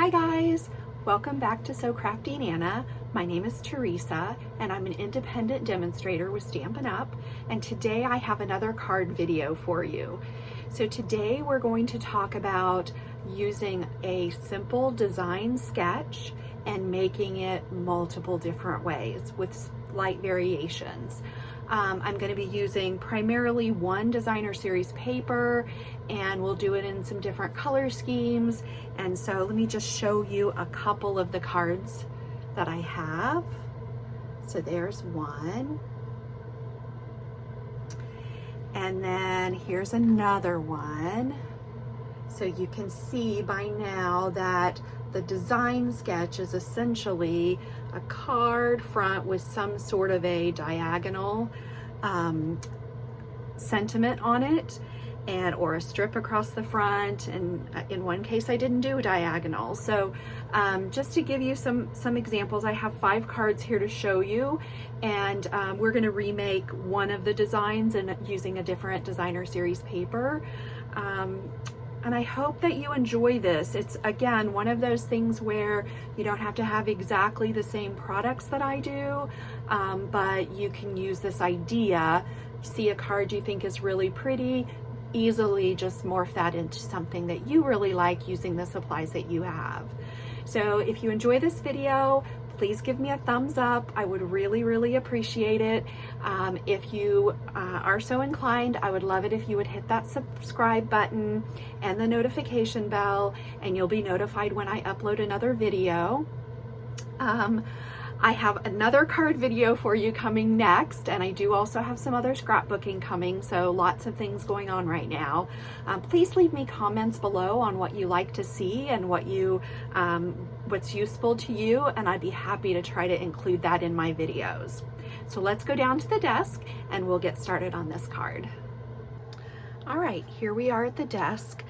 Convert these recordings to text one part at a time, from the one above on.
Hi guys, welcome back to Sew Crafty Nana. My name is Teresa and I'm an independent demonstrator with Stampin' Up! And today I have another card video for you. So today we're going to talk about using a simple design sketch and making it multiple different ways with slight variations. I'm going to be using primarily one designer series paper, and we'll do it in some different color schemes. And so let me just show you a couple of the cards that I have. So there's one. And then here's another one. So you can see by now that the design sketch is essentially a card front with some sort of a diagonal sentiment on it, or a strip across the front. And in one case I didn't do a diagonal. So just to give you some examples, I have 5 cards here to show you, and we're going to remake one of the designs and using a different designer series paper. And I hope that you enjoy this. It's, again, one of those things where you don't have to have exactly the same products that I do, but you can use this idea. See a card you think is really pretty, easily just morph that into something that you really like using the supplies that you have. So if you enjoy this video, please give me a thumbs up. I would really appreciate it. If you are so inclined, I would love it if you would hit that subscribe button and the notification bell, and you'll be notified when I upload another video. I have another card video for you coming next, and I do also have some other scrapbooking coming, so lots of things going on right now. Please leave me comments below on what you like to see and what what's useful to you, and I'd be happy to try to include that in my videos. So let's go down to the desk and we'll get started on this card. All right, here we are at the desk,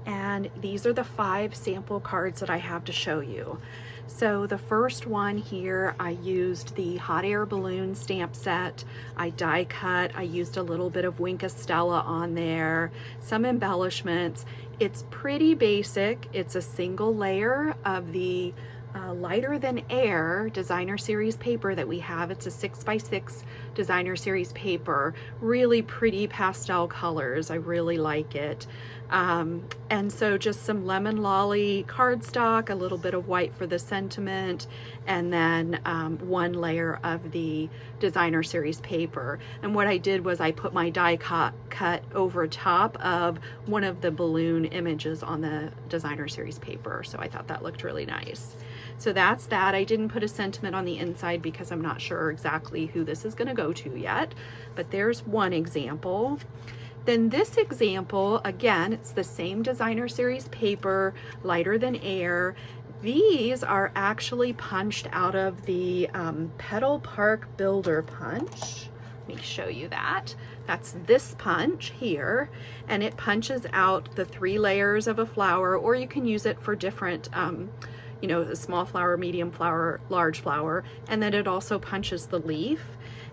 and these are the 5 sample cards that I have to show you. So the first one here, I used the hot air balloon stamp set. I die cut, I used a little bit of Wink of Stella on there, some embellishments. It's pretty basic. It's a single layer of the lighter than air designer series paper that we have. It's a 6x6 designer series paper, really pretty pastel colors. I really like it. And so just some lemon lolly cardstock, a little bit of white for the sentiment, and then one layer of the designer series paper. And what I did was I put my die cut over top of one of the balloon images on the designer series paper. So I thought that looked really nice. So that's that. I didn't put a sentiment on the inside because I'm not sure exactly who this is going to go to yet, but there's one example. Then this example, again, it's the same designer series paper, lighter than air. These are actually punched out of the Petal Park Builder punch. Let me show you that. That's this punch here, and it punches out the 3 layers of a flower, or you can use it for different you know, a small flower, medium flower, large flower, and then it also punches the leaf.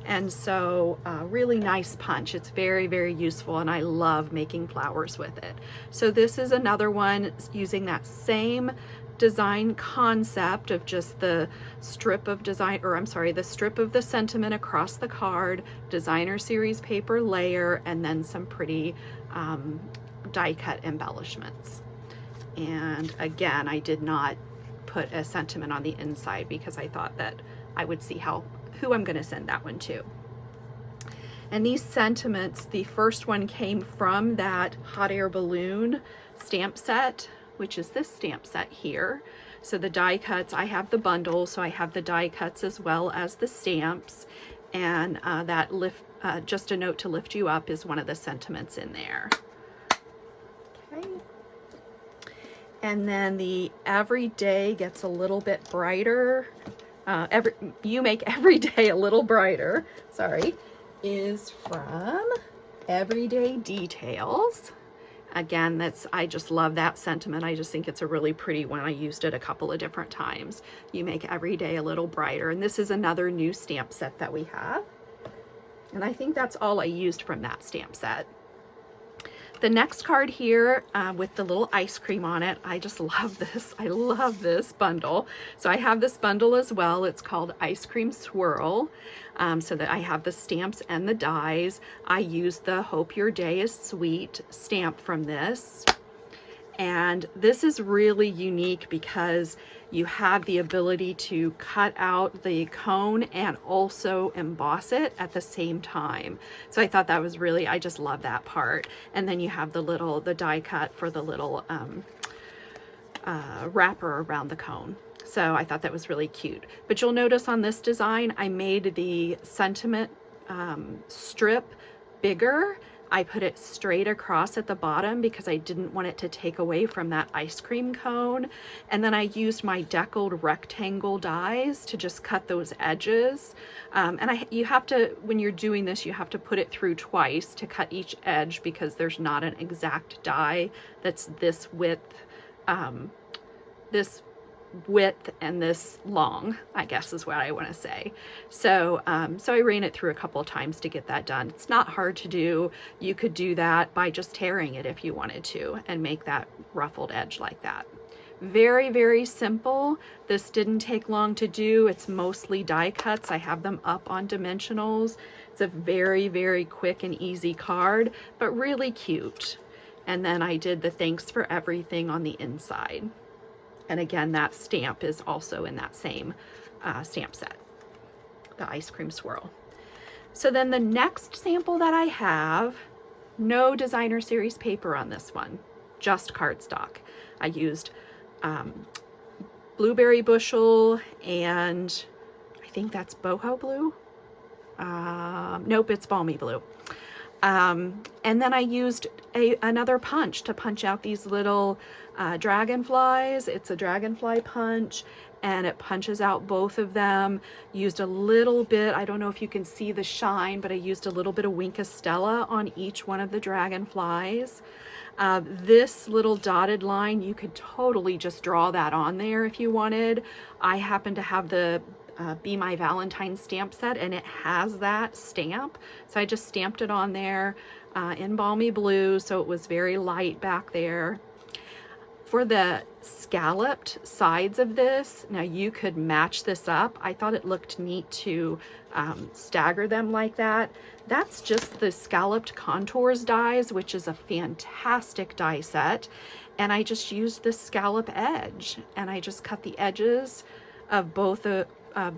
And so really nice punch. It's very useful, and I love making flowers with it. So this is another one using that same design concept of just the strip of design, or I'm sorry, the strip of the sentiment across the card, designer series paper layer, and then some pretty die cut embellishments. And again, I did not put a sentiment on the inside because I thought that I would see who I'm going to send that one to. And these sentiments, the first one came from that hot air balloon stamp set, which is this stamp set here. So the die cuts, I have the bundle, so I have the die cuts as well as the stamps, and that just a note to lift you up is one of the sentiments in there. Okay. And then the everyday gets a little bit brighter. You make every day a little brighter, sorry, is from Everyday Details. Again, I just love that sentiment. I just think it's a really pretty one. I used it a couple of different times. You make every day a little brighter. And this is another new stamp set that we have. And I think that's all I used from that stamp set. The next card here with the little ice cream on it, I just love this. I love this bundle. So I have this bundle as well. It's called Ice Cream Swirl. So that I have the stamps and the dies. I use the Hope Your Day is Sweet stamp from this. And this is really unique because you have the ability to cut out the cone and also emboss it at the same time. So I thought that was really, I just love that part. And then you have the die cut for the little wrapper around the cone. So I thought that was really cute. But you'll notice on this design, I made the sentiment strip bigger. I put it straight across at the bottom because I didn't want it to take away from that ice cream cone. And then I used my deckled rectangle dies to just cut those edges. You have to, when you're doing this, you have to put it through twice to cut each edge because there's not an exact die that's this width and this long, I guess is what I want to say. So so I ran it through a couple of times to get that done. It's not hard to do. You could do that by just tearing it if you wanted to and make that ruffled edge like that. Very, very simple. This didn't take long to do. It's mostly die cuts. I have them up on dimensionals. It's a very, very quick and easy card, but really cute. And then I did the thanks for everything on the inside. And again, that stamp is also in that same stamp set, the Ice Cream Swirl. So then the next sample that I have, no designer series paper on this one, just cardstock. I used Blueberry Bushel and I think that's Boho Blue. Nope, it's Balmy Blue. And then I used another punch to punch out these little dragonflies. It's a dragonfly punch and it punches out both of them. Used a little bit, I don't know if you can see the shine, but I used a little bit of Wink of Stella on each one of the dragonflies. This little dotted line, you could totally just draw that on there if you wanted. I happen to have the Be My Valentine stamp set and it has that stamp, so I just stamped it on there in Balmy Blue, so it was very light back there. For the scalloped sides of this, now you could match this up. I thought it looked neat to stagger them like that. That's just the Scalloped Contours dies, which is a fantastic die set, and I just used the scallop edge and I just cut the edges of both the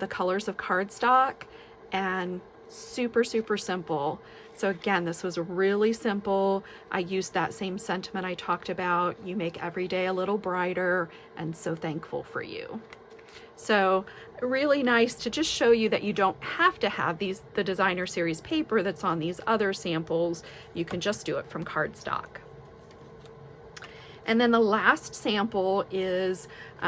colors of cardstock, and super, super simple. So again, this was really simple. I used that same sentiment I talked about. You make every day a little brighter, and so thankful for you. So really nice to just show you that you don't have to have the designer series paper that's on these other samples. You can just do it from cardstock. And then the last sample is,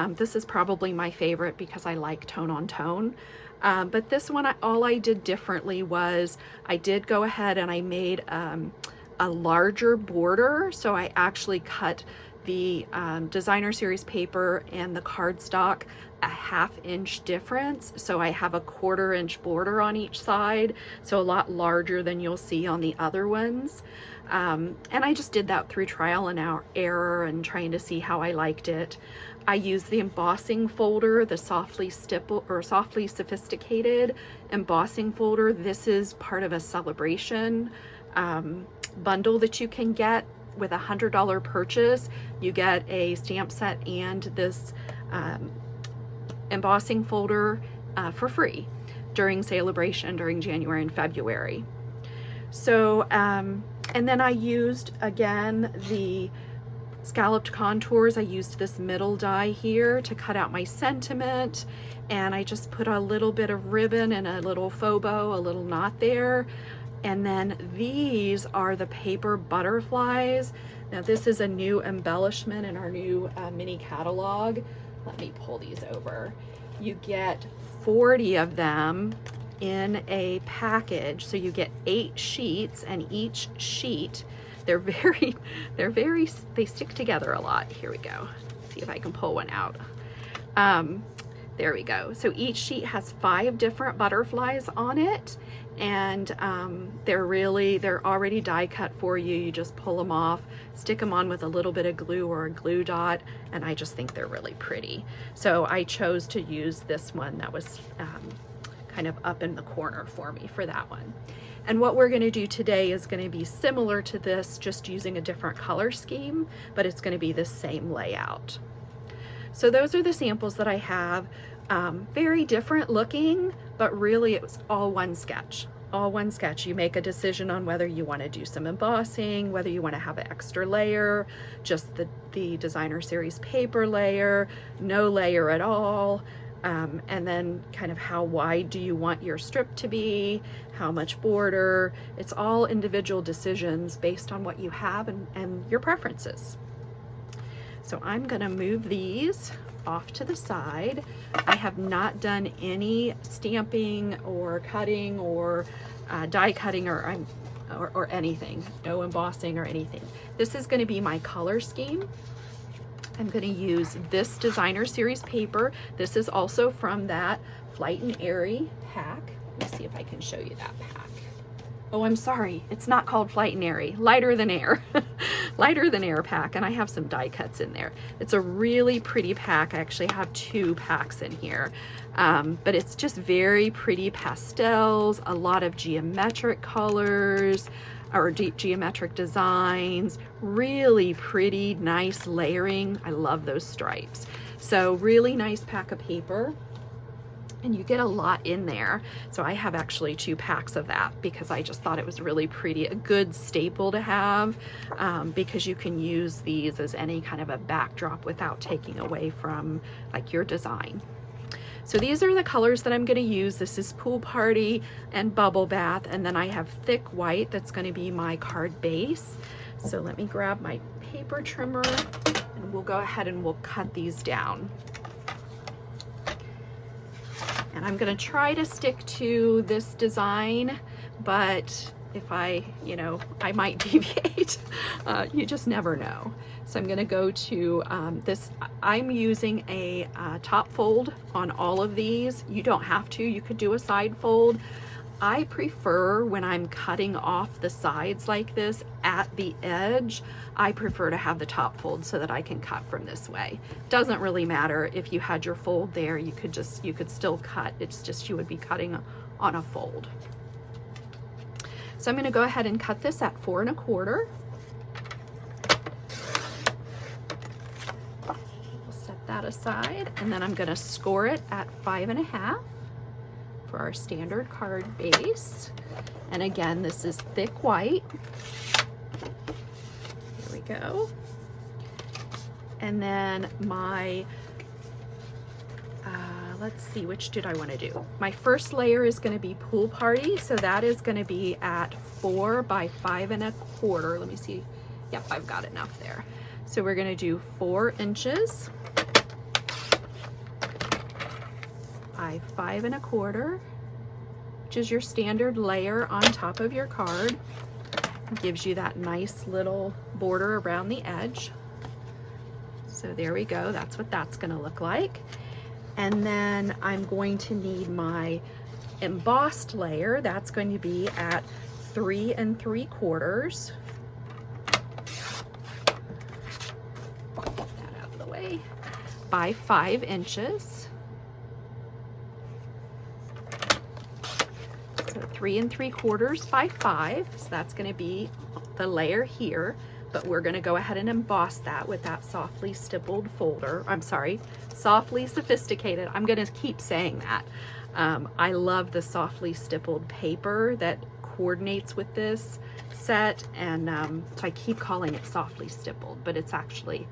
this is probably my favorite because I like tone on tone. But this one, all I did differently was I did go ahead and I made a larger border. So I actually cut the designer series paper and the cardstock a 1/2 inch difference. So I have a 1/4 inch border on each side. So a lot larger than you'll see on the other ones. And I just did that through trial and error and trying to see how I liked it. I used the embossing folder, the Softly Sophisticated embossing folder. This is part of a celebration bundle that you can get with a $100 purchase. You get a stamp set and this embossing folder for free during celebration during January and February. So, and then I used, again, the Scalloped Contours. I used this middle die here to cut out my sentiment, and I just put a little bit of ribbon and a little faux bow, a little knot there. And then these are the paper butterflies. Now this is a new embellishment in our new mini catalog. Let me pull these over. You get 40 of them in a package, so you get 8 sheets, and each sheet, they stick together a lot. Here we go. Let's see if I can pull one out. There we go. So each sheet has 5 different butterflies on it, and they're already die cut for you. You just pull them off, stick them on with a little bit of glue or a glue dot, and I just think they're really pretty. So I chose to use this one that was kind of up in the corner for me for that one. And what we're going to do today is going to be similar to this, just using a different color scheme, but it's going to be the same layout. So those are the samples that I have. Very different looking, but really it was all one sketch. All one sketch. You make a decision on whether you want to do some embossing, whether you want to have an extra layer, just the designer series paper layer, no layer at all. And then kind of how wide do you want your strip to be, how much border. It's all individual decisions based on what you have and your preferences. So I'm going to move these off to the side. I have not done any stamping or cutting or die cutting or anything, no embossing or anything. This is going to be my color scheme. I'm going to use this designer series paper. This is also from that Flight and Airy pack. Let me see if I can show you that pack. Oh, I'm sorry. It's not called Flight and Airy. Lighter Than Air. Lighter Than Air pack, and I have some die cuts in there. It's a really pretty pack. I actually have 2 packs in here. But it's just very pretty pastels, a lot of geometric colors, or geometric designs, really pretty, nice layering. I love those stripes. So really nice pack of paper, and you get a lot in there. So I have actually 2 packs of that because I just thought it was really pretty, a good staple to have, because you can use these as any kind of a backdrop without taking away from like your design. So these are the colors that I'm going to use. This is Pool Party and Bubble Bath, and then I have thick white that's going to be my card base. So let me grab my paper trimmer and we'll go ahead and we'll cut these down. And I'm going to try to stick to this design, but if I might deviate. You just never know. So I'm going to go to this. I'm using a top fold on all of these. You don't have to. You could do a side fold. I prefer when I'm cutting off the sides like this at the edge, I prefer to have the top fold so that I can cut from this way. Doesn't really matter if you had your fold there, you could still cut. It's just you would be cutting on a fold. So I'm going to go ahead and cut this at 4 1/4. We'll set that aside, and then I'm going to score it at 5 1/2 for our standard card base. And again, this is thick white. Here we go. And then my let's see, which did I want to do? My first layer is going to be Pool Party, so that is going to be at 4 by 5 1/4. Let me see. Yep, I've got enough there. So we're going to do 4 inches by 5 1/4, which is your standard layer on top of your card. It gives you that nice little border around the edge. So there we go. That's what that's going to look like. And then I'm going to need my embossed layer. That's going to be at 3 3/4. Get that out of the way. By 5 inches. So 3 3/4 by 5. So that's going to be the layer here. But we're going to go ahead and emboss that with that softly stippled folder. I'm sorry, softly sophisticated. I'm going to keep saying that. I love the softly stippled paper that coordinates with this set, and so I keep calling it softly stippled, but it's actually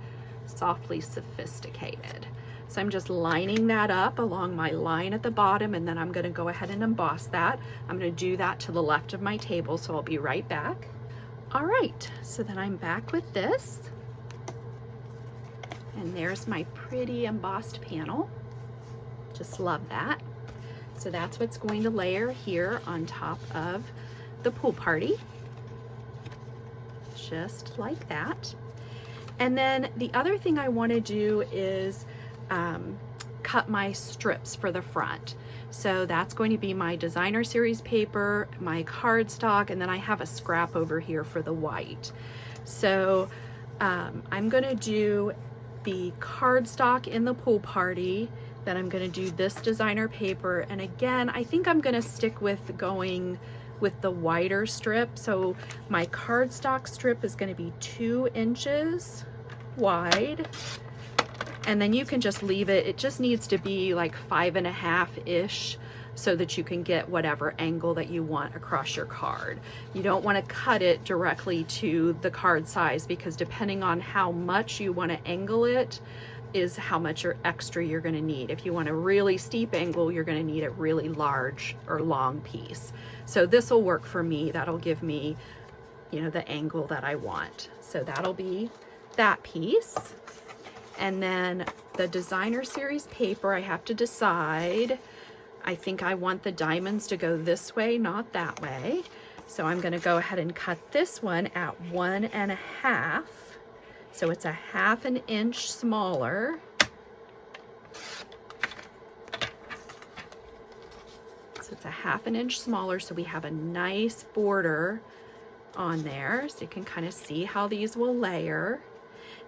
softly sophisticated. So I'm just lining that up along my line at the bottom, and then I'm going to go ahead and emboss that. I'm going to do that to the left of my table, so I'll be right back. All right, so then I'm back with this, and there's my pretty embossed panel. Just love that. So that's what's going to layer here on top of the Pool Party, just like that. And then the other thing I want to do is cut my strips for the front. So that's going to be my designer series paper, my cardstock, and then I have a scrap over here for the white. So I'm gonna do the cardstock in the pool party, then I'm gonna do this designer paper, and again, I think I'm gonna stick with going with the wider strip. So my cardstock strip is gonna be 2 inches wide, and then you can just leave it. It just needs to be like 5.5-ish so that you can get whatever angle that you want across your card. You don't want to cut it directly to the card size, because depending on how much you want to angle it is how much extra you're going to need. If you want a really steep angle, you're going to need a really large or long piece. So this will work for me. That'll give me, you know, the angle that I want. So that'll be that piece. And then the designer series paper, I have to decide. I think I want the diamonds to go this way, not that way. So I'm gonna go ahead and cut this one at 1.5. So it's 1/2 inch smaller. So it's 1/2 inch smaller, so we have a nice border on there. So you can kind of see how these will layer.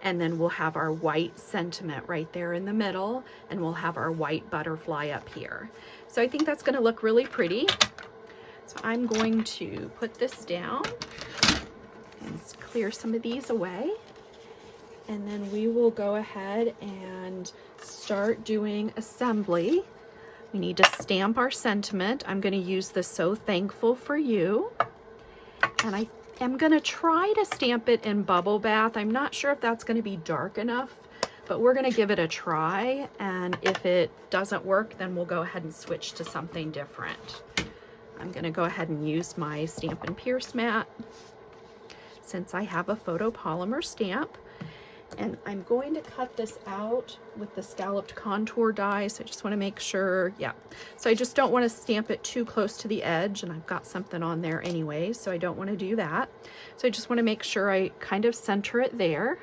And then we'll have our white sentiment right there in the middle, and we'll have our white butterfly up here. So I think that's gonna look really pretty. So I'm going to put this down and clear some of these away. And then we will go ahead and start doing assembly. We need to stamp our sentiment. I'm gonna use the So Thankful for You. And I'm gonna try to stamp it in Bubble Bath. I'm not sure if that's gonna be dark enough, but we're gonna give it a try. And if it doesn't work, then we'll go ahead and switch to something different. I'm gonna go ahead and use my Stampin' Pierce mat since I have a photopolymer stamp. And I'm going to cut this out with the scalloped contour die. So I just want to make sure, yeah. So I just don't want to stamp it too close to the edge, and I've got something on there anyway, so I don't want to do that. So I just want to make sure I kind of center it there.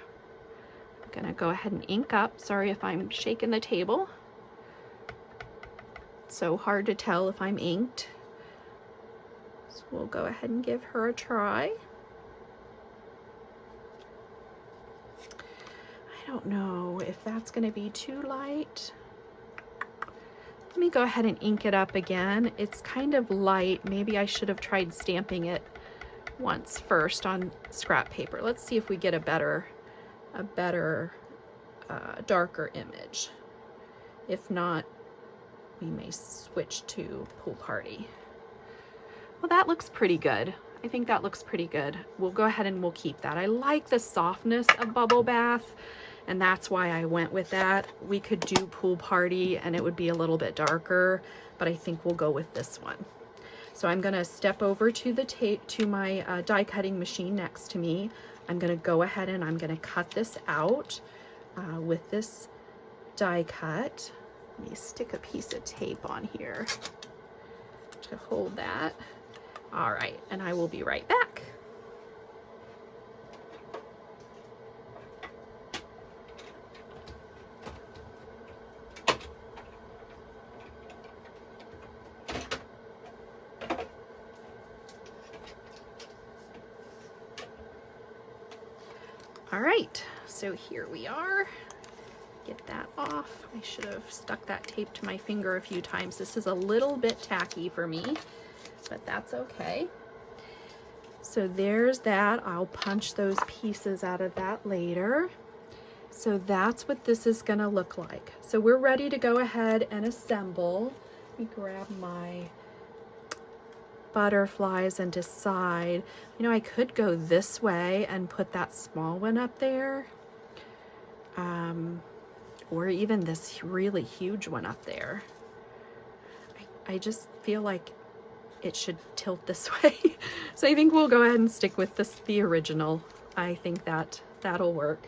I'm gonna go ahead and ink up. Sorry if I'm shaking the table. It's so hard to tell if I'm inked. So we'll go ahead and give her a try. I don't know if that's going to be too light. Let me go ahead and ink it up again. It's kind of light. Maybe I should have tried stamping it once first on scrap paper. Let's see if we get a better darker image. If not, we may switch to Pool Party. Well, that looks pretty good. I think that looks pretty good. We'll go ahead and we'll keep that. I like the softness of Bubble Bath, and that's why I went with that. We could do Pool Party and it would be a little bit darker, but I think we'll go with this one. So I'm gonna step over to the tape, to my die cutting machine next to me. I'm gonna go ahead and I'm gonna cut this out with this die cut. Let me stick a piece of tape on here to hold that. All right, and I will be right back. All right, so here we are. Get that off. I should have stuck that tape to my finger a few times. This is a little bit tacky for me, but that's okay. So there's that. I'll punch those pieces out of that later. So that's what this is gonna look like. So we're ready to go ahead and assemble. Let me grab my butterflies and decide, you know, I could go this way and put that small one up there. Or even this really huge one up there. I just feel like it should tilt this way. So I think we'll go ahead and stick with the original. I think that'll work.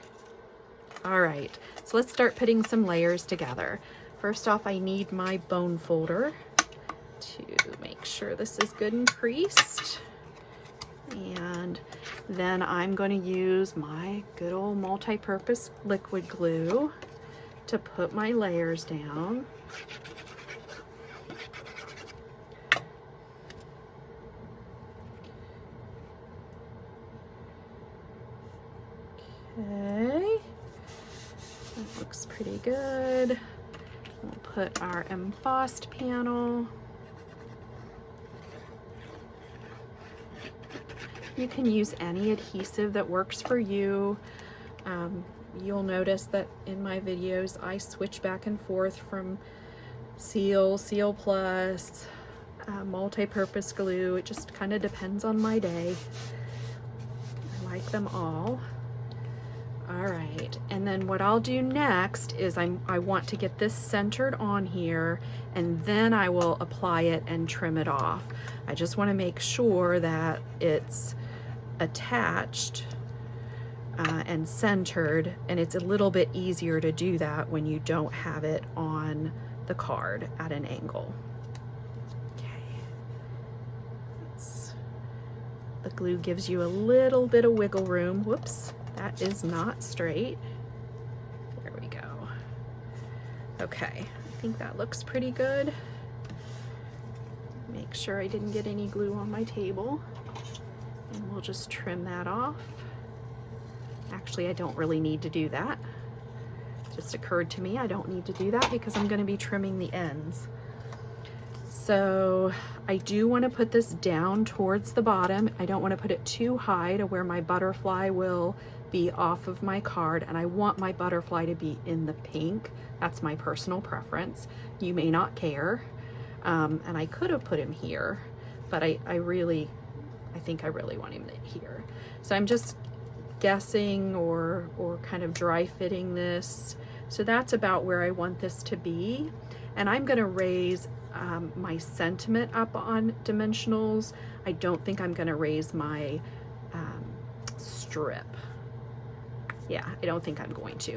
All right, so let's start putting some layers together. First off, I need my bone folder to make sure this is good and creased. And then I'm going to use my good old multi-purpose liquid glue to put my layers down. Okay, that looks pretty good. We'll put our embossed panel. You can use any adhesive that works for you. You'll notice that in my videos I switch back and forth from Seal, Seal Plus, multi-purpose glue. It just kind of depends on my day. I like them all. All right, and then what I'll do next is I want to get this centered on here, and then I will apply it and trim it off. I just want to make sure that it's attached and centered, and it's a little bit easier to do that when you don't have it on the card at an angle. Okay, the glue gives you a little bit of wiggle room. Whoops. That is not straight. There we go. Okay, I think that looks pretty good. Make sure I didn't get any glue on my table. And we'll just trim that off. Actually, I don't really need to do that. It just occurred to me I don't need to do that because I'm going to be trimming the ends. So I do want to put this down towards the bottom. I don't want to put it too high to where my butterfly will be off of my card, and I want my butterfly to be in the pink. That's my personal preference. You may not care. And I could have put him here, but I think I really want him here. So I'm just guessing or kind of dry fitting this. So that's about where I want this to be. And I'm gonna raise my sentiment up on dimensionals. I don't think I'm gonna raise my strip. Yeah, I don't think I'm going to.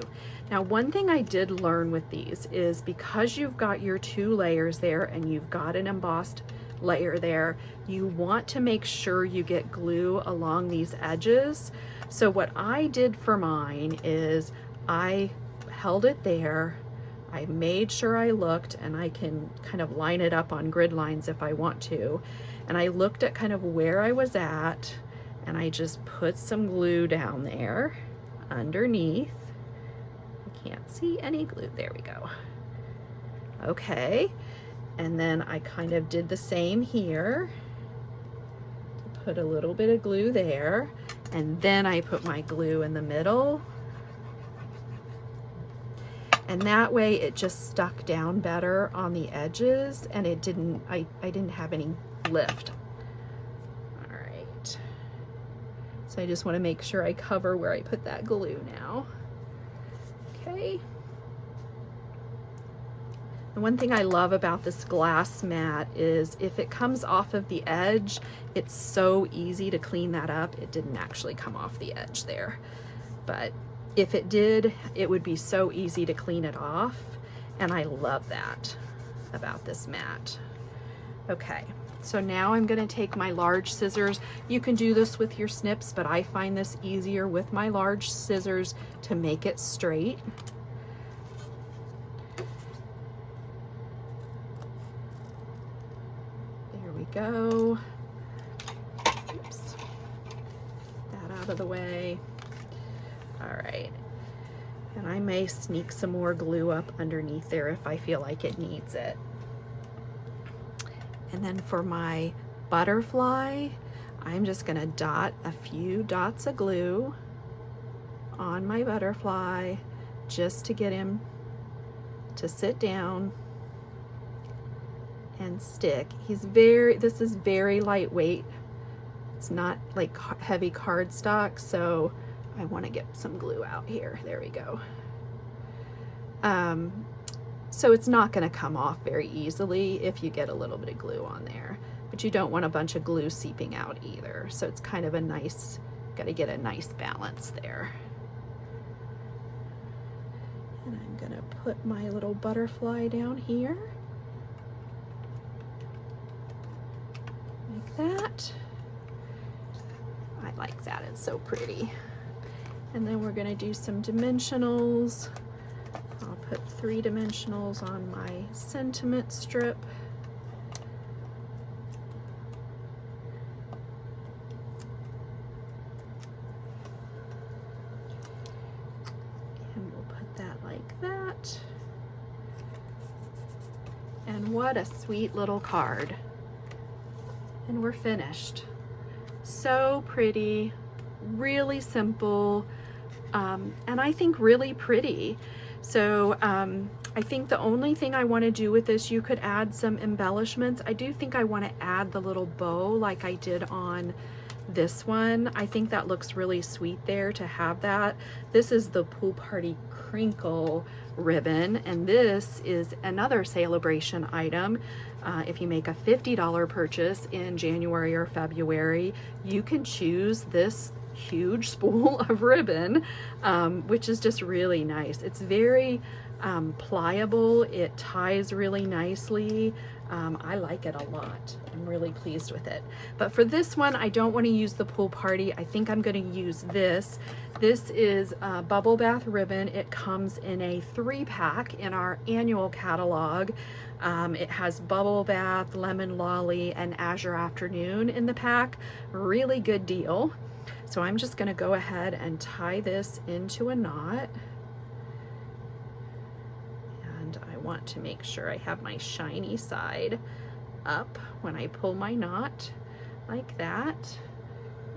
Now, one thing I did learn with these is because you've got your 2 layers there and you've got an embossed layer there, you want to make sure you get glue along these edges. So what I did for mine is I held it there, I made sure I looked, and I can kind of line it up on grid lines if I want to, and I looked at kind of where I was at, and I just put some glue down there underneath. I can't see any glue. There we go. Okay, and then I kind of did the same here. Put a little bit of glue there, and then I put my glue in the middle, and that way it just stuck down better on the edges, and it didn't, I didn't have any lift. All right, so I just want to make sure I cover where I put that glue now. Okay. The one thing I love about this glass mat is if it comes off of the edge, it's so easy to clean that up. It didn't actually come off the edge there, but if it did, it would be so easy to clean it off, and I love that about this mat. Okay, so now I'm going to take my large scissors. You can do this with your snips, but I find this easier with my large scissors to make it straight. There we go. Oops. That out of the way. All right, and I may sneak some more glue up underneath there if I feel like it needs it. And then for my butterfly, I'm just gonna dot a few dots of glue on my butterfly just to get him to sit down and stick. This is very lightweight. It's not like heavy cardstock, so I want to get some glue out here. There we go. So it's not going to come off very easily if you get a little bit of glue on there, but you don't want a bunch of glue seeping out either. So it's kind of a nice, got to get a nice balance there. And I'm going to put my little butterfly down here. Like that. I like that, it's so pretty. And then we're going to do some dimensionals I'll put 3 dimensionals on my sentiment strip. And we'll put that like that. And what a sweet little card. And we're finished. So pretty, really simple, and I think really pretty. So I think the only thing I want to do with this, you could add some embellishments. I do think I want to add the little bow like I did on this one. I think that looks really sweet there to have that. This is the Pool Party Crinkle ribbon, and this is another celebration item. If you make a $50 purchase in January or February, you can choose this huge spool of ribbon, which is just really nice. It's very pliable. It ties really nicely. I like it a lot. I'm really pleased with it. But for this one, I don't want to use the Pool Party. I think I'm going to use this. This is a Bubble Bath ribbon. It comes in a 3-pack in our annual catalog. It has Bubble Bath, Lemon Lolly, and Azure Afternoon in the pack. Really good deal. So I'm just going to go ahead and tie this into a knot. And I want to make sure I have my shiny side up when I pull my knot, like that.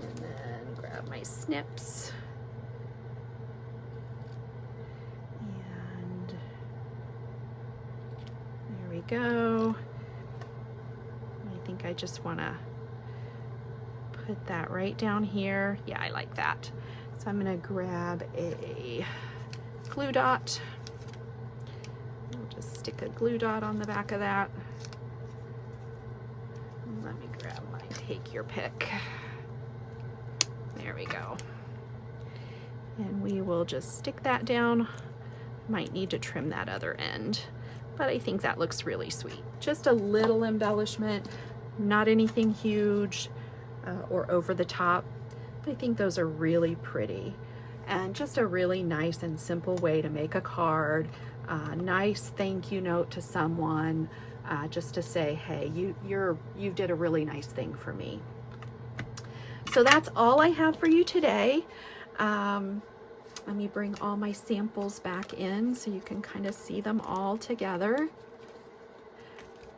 And then grab my snips. And there we go. I think I just want to put that right down here. Yeah, I like that. So I'm going to grab a glue dot. I'll just stick a glue dot on the back of that. Let me grab my take your pick. There we go. And we will just stick that down. Might need to trim that other end, but I think that looks really sweet. Just a little embellishment, not anything huge or over the top. I think those are really pretty and just a really nice and simple way to make a card, nice thank you note to someone, just to say, hey, you did a really nice thing for me. So that's all I have for you today. Let me bring all my samples back in so you can kind of see them all together.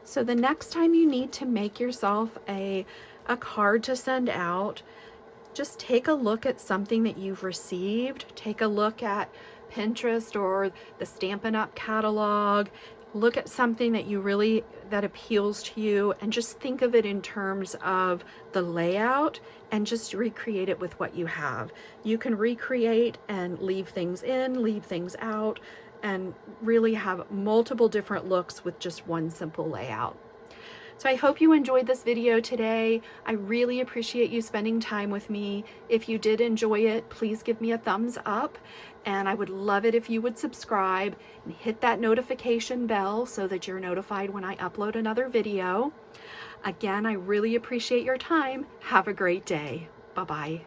So the next time you need to make yourself a card to send out, just take a look at something that you've received. Take a look at Pinterest or the Stampin' Up! Catalog. Look at something that appeals to you, and just think of it in terms of the layout and just recreate it with what you have. You can recreate and leave things in, leave things out, and really have multiple different looks with just one simple layout. So I hope you enjoyed this video today. I really appreciate you spending time with me. If you did enjoy it, please give me a thumbs up, and I would love it if you would subscribe and hit that notification bell so that you're notified when I upload another video. Again, I really appreciate your time. Have a great day. Bye-bye.